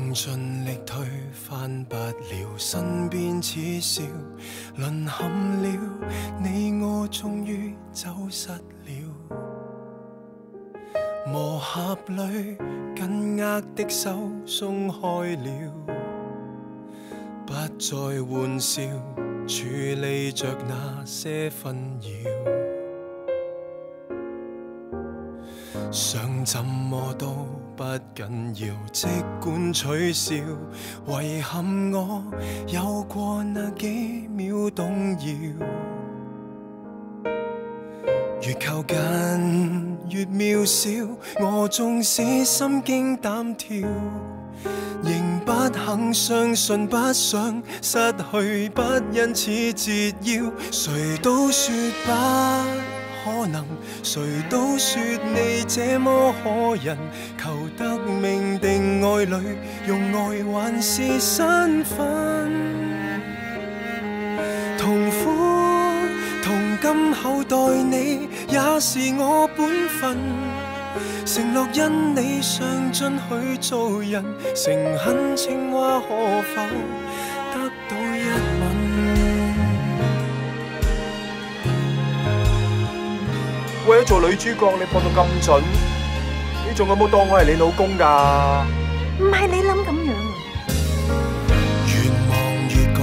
曾盡力推翻不了，身邊此笑淪陷了，你我終於走失了。磨合裏緊握的手鬆開了，不再玩笑處理着那些紛擾。想怎麼都不緊要，即管取笑，遺憾我有過那幾秒動搖。越靠近越渺小，我縱使心驚膽跳，仍不肯相信，不想失去，不因此折腰。誰都說不可能，誰都說你這麼可人，求得命定愛侶，用愛還是身份，同苦同甘厚待你也是我本分，承諾因你上進去做人，誠懇情話可否得到一吻？為咗做女主角，你搏到咁準，你仲有冇當我係你老公㗎？唔係你諗咁樣。越望越覺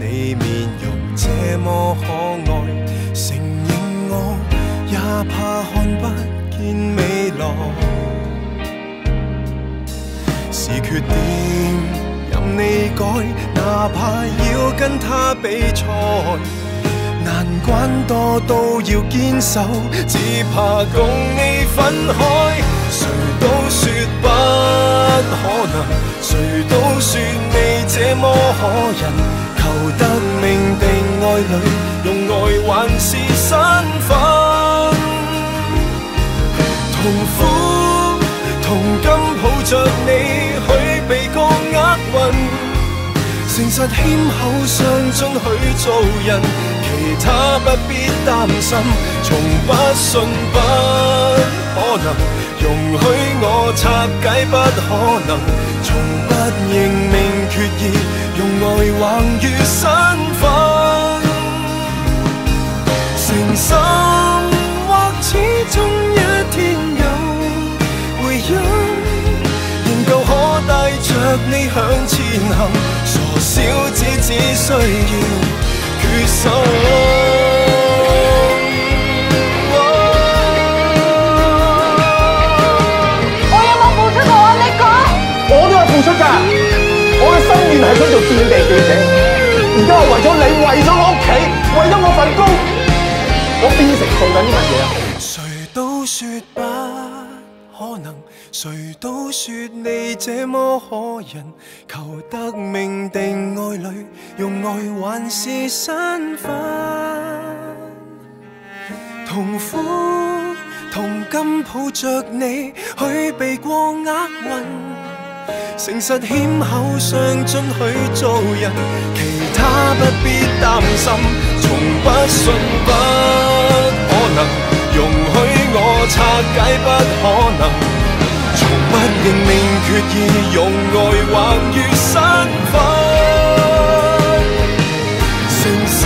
你面容這麼可愛，承認我也怕看不見未來，是缺點任你改，哪怕要跟他比賽。難關多都要堅守，只怕共你分開。誰都說不可能，誰都說你這麼可人，求得命定愛侶，用愛還是身份，同苦同甘抱着你去避過厄運，誠實謙厚上進去做人，其他不必擔心，從不信不可能，容許我拆解不可能，從不認命決意，用愛橫越身份，誠心或始終一天有回音，仍舊可帶着你向前行，傻小子只需要決心。我有冇付出過啊？你講。我都有付出㗎，我嘅心願係想做戰地記者，而家我為咗你，為咗我屋企，為咗我份工，我變成做緊啲乜嘢啊？誰都說不可能，誰都說你這麼可人，求得命定愛侶，用愛還是身份，同苦同甘抱着你去避過厄運，誠實謙厚上進去做人，其他不必擔心，從不信不可能，容許我拆解不可能，從不認命決意，用愛橫越身份，誠心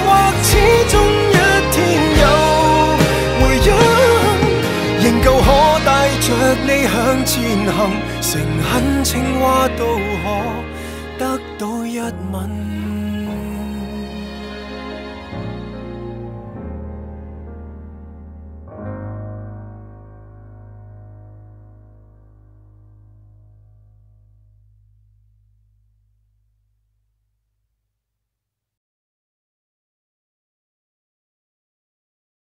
或始終一天有回音，仍舊可帶着你向前行，誠懇情話都可得到一吻。